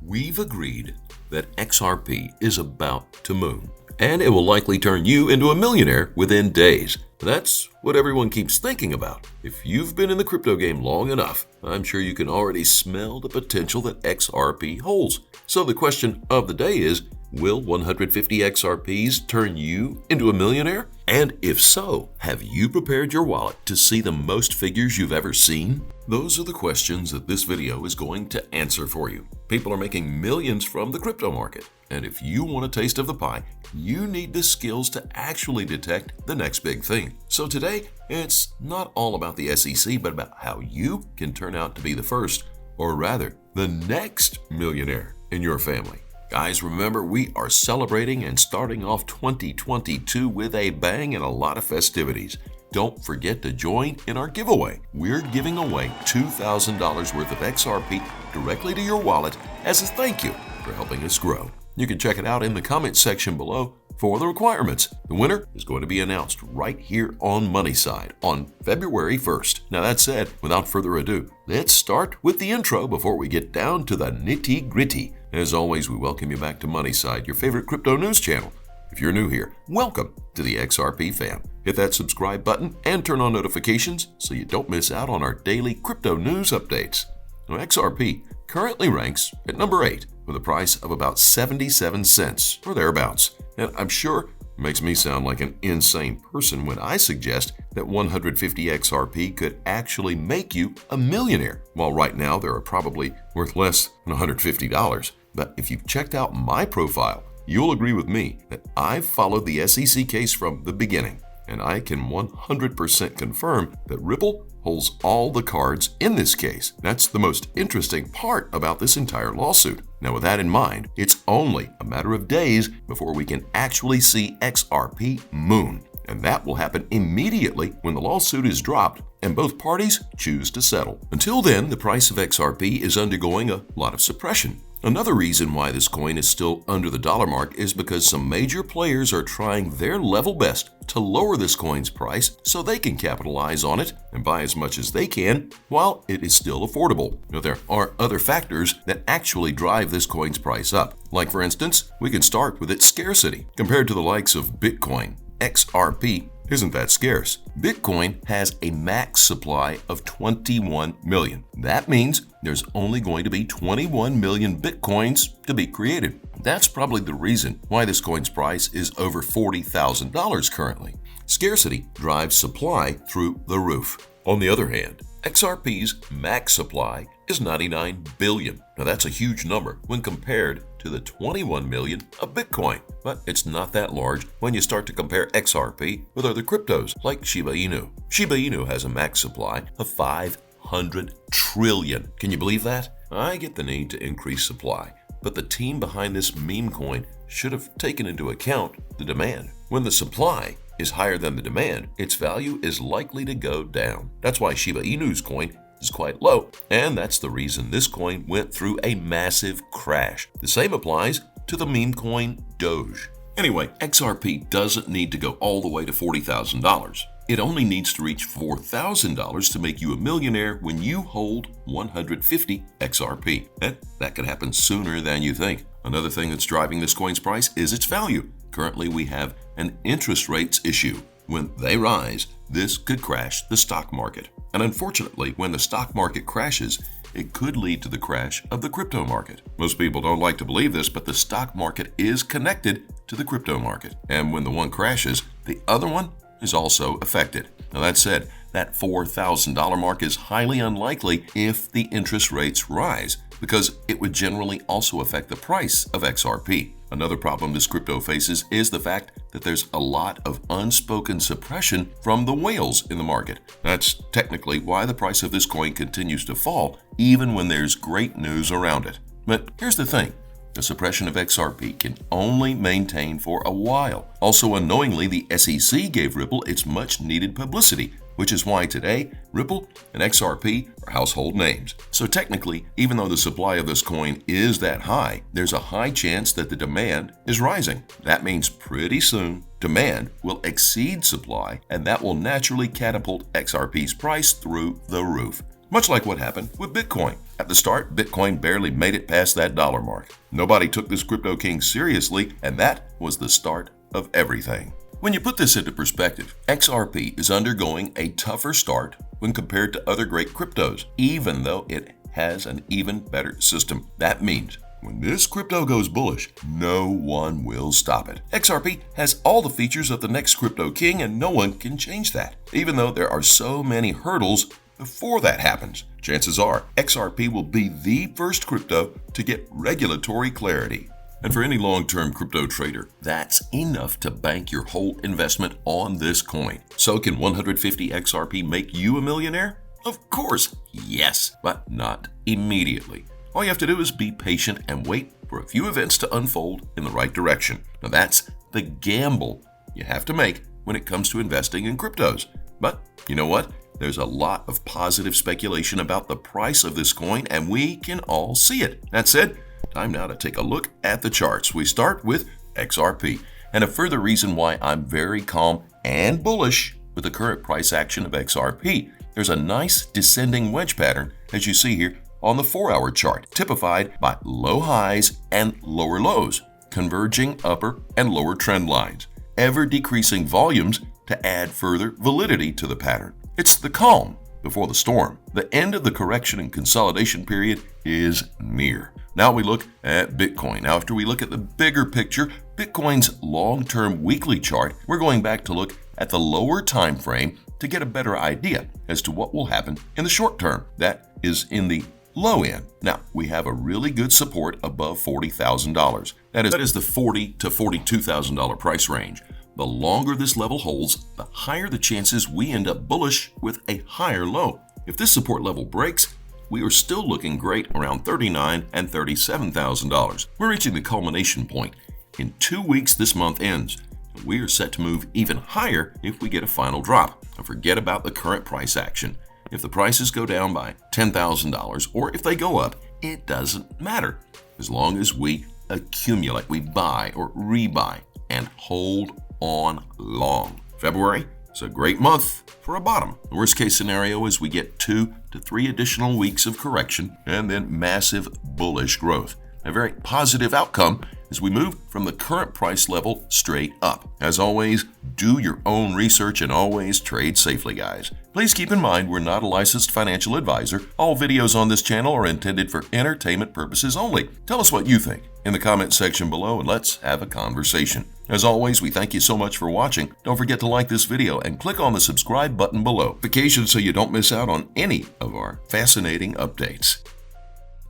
We've agreed that XRP is about to moon, and it will likely turn you into a millionaire within days. That's what everyone keeps thinking about. If you've been in the crypto game long enough, I'm sure you can already smell the potential that XRP holds. So the question of the day is, will 150 XRPs turn you into a millionaire? And if so, have you prepared your wallet to see the most figures you've ever seen? Those are the questions that this video is going to answer for you. People are making millions from the crypto market, and if you want a taste of the pie, you need the skills to actually detect the next big thing. So today, it's not all about the SEC, but about how you can turn out to be the first, or rather, the next millionaire in your family. Guys, remember, we are celebrating and starting off 2022 with a bang and a lot of festivities. Don't forget to join in our giveaway. We're giving away $2,000 worth of XRP directly to your wallet as a thank you for helping us grow. You can check it out in the comments section below for the requirements. The winner is going to be announced right here on Moneyside on February 1st. Now that said, without further ado, let's start with the intro before we get down to the nitty-gritty. As always, we welcome you back to Moneyside, your favorite crypto news channel. If you're new here, welcome to the XRP fam. Hit that subscribe button and turn on notifications so you don't miss out on our daily crypto news updates. Now, XRP currently ranks at number 8 with a price of about 77 cents or thereabouts. And I'm sure it makes me sound like an insane person when I suggest that 150 XRP could actually make you a millionaire. While right now they are probably worth less than $150. But if you've checked out my profile, you'll agree with me that I've followed the SEC case from the beginning, and I can 100% confirm that Ripple holds all the cards in this case. That's the most interesting part about this entire lawsuit. Now, with that in mind, it's only a matter of days before we can actually see XRP moon, and that will happen immediately when the lawsuit is dropped and both parties choose to settle. Until then, the price of XRP is undergoing a lot of suppression. Another reason why this coin is still under the dollar mark is because some major players are trying their level best to lower this coin's price so they can capitalize on it and buy as much as they can while it is still affordable. Now, there are other factors that actually drive this coin's price up. Like, for instance, we can start with its scarcity. Compared to the likes of Bitcoin, XRP isn't that scarce. Bitcoin has a max supply of 21 million. That means there's only going to be 21 million Bitcoins to be created. That's probably the reason why this coin's price is over $40,000 currently. Scarcity drives supply through the roof. On the other hand, XRP's max supply is 99 billion. Now that's a huge number when compared to the 21 million of Bitcoin. But it's not that large when you start to compare XRP with other cryptos like Shiba Inu. Shiba Inu has a max supply of 500 trillion. Can you believe that? I get the need to increase supply, but the team behind this meme coin should have taken into account the demand. When the supply is higher than the demand, its value is likely to go down. That's why Shiba Inu's coin is quite low, and that's the reason this coin went through a massive crash. The same applies to the meme coin Doge. Anyway, XRP doesn't need to go all the way to $40,000. It only needs to reach $4,000 to make you a millionaire when you hold 150 XRP. And that could happen sooner than you think. Another thing that's driving this coin's price is its value. Currently, we have an interest rates issue. When they rise, this could crash the stock market. And unfortunately, when the stock market crashes, it could lead to the crash of the crypto market. Most people don't like to believe this, but the stock market is connected to the crypto market. And when the one crashes, the other one is also affected. Now that said, that $4,000 mark is highly unlikely if the interest rates rise, because it would generally also affect the price of XRP. Another problem this crypto faces is the fact that there's a lot of unspoken suppression from the whales in the market. That's technically why the price of this coin continues to fall, even when there's great news around it. But here's the thing. The suppression of XRP can only maintain for a while. Also, unknowingly, the SEC gave Ripple its much-needed publicity, which is why today, Ripple and XRP are household names. So technically, even though the supply of this coin is that high, there's a high chance that the demand is rising. That means pretty soon, demand will exceed supply, and that will naturally catapult XRP's price through the roof. Much like what happened with Bitcoin. At the start, Bitcoin barely made it past that dollar mark. Nobody took this crypto king seriously, and that was the start of everything. When you put this into perspective, XRP is undergoing a tougher start when compared to other great cryptos, even though it has an even better system. That means when this crypto goes bullish, no one will stop it. XRP has all the features of the next crypto king, and no one can change that. Even though there are so many hurdles before that happens, chances are XRP will be the first crypto to get regulatory clarity. And for any long-term crypto trader, that's enough to bank your whole investment on this coin. So can 150 XRP make you a millionaire? Of course, yes, but not immediately. All you have to do is be patient and wait for a few events to unfold in the right direction. Now that's the gamble you have to make when it comes to investing in cryptos. But you know what? There's a lot of positive speculation about the price of this coin, and we can all see it. That said, time now to take a look at the charts. We start with XRP, and a further reason why I'm very calm and bullish with the current price action of XRP. There's a nice descending wedge pattern, as you see here on the 4-hour chart, typified by low highs and lower lows, converging upper and lower trend lines, ever decreasing volumes to add further validity to the pattern. It's the calm before the storm. The end of the correction and consolidation period is near. Now we look at Bitcoin. After we look at the bigger picture, Bitcoin's long-term weekly chart, we're going back to look at the lower time frame to get a better idea as to what will happen in the short term. That is in the low end. Now, we have a really good support above $40,000. That is the $40,000 to $42,000 price range. The longer this level holds, the higher the chances we end up bullish with a higher low. If this support level breaks, we are still looking great around $39,000 and $37,000. We're reaching the culmination point. In 2 weeks, this month ends. We are set to move even higher if we get a final drop. Now forget about the current price action. If the prices go down by $10,000 or if they go up, it doesn't matter. As long as we accumulate, we buy or rebuy and hold on long. February is a great month for a bottom. The worst case scenario is we get 2 to 3 additional weeks of correction and then massive bullish growth. A very positive outcome as we move from the current price level straight up. As always, do your own research and always trade safely, guys. Please keep in mind we're not a licensed financial advisor. All videos on this channel are intended for entertainment purposes only. Tell us what you think in the comment section below and let's have a conversation. As always, we thank you so much for watching. Don't forget to like this video and click on the subscribe button below, notifications so you don't miss out on any of our fascinating updates.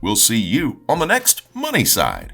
We'll see you on the next Money Side.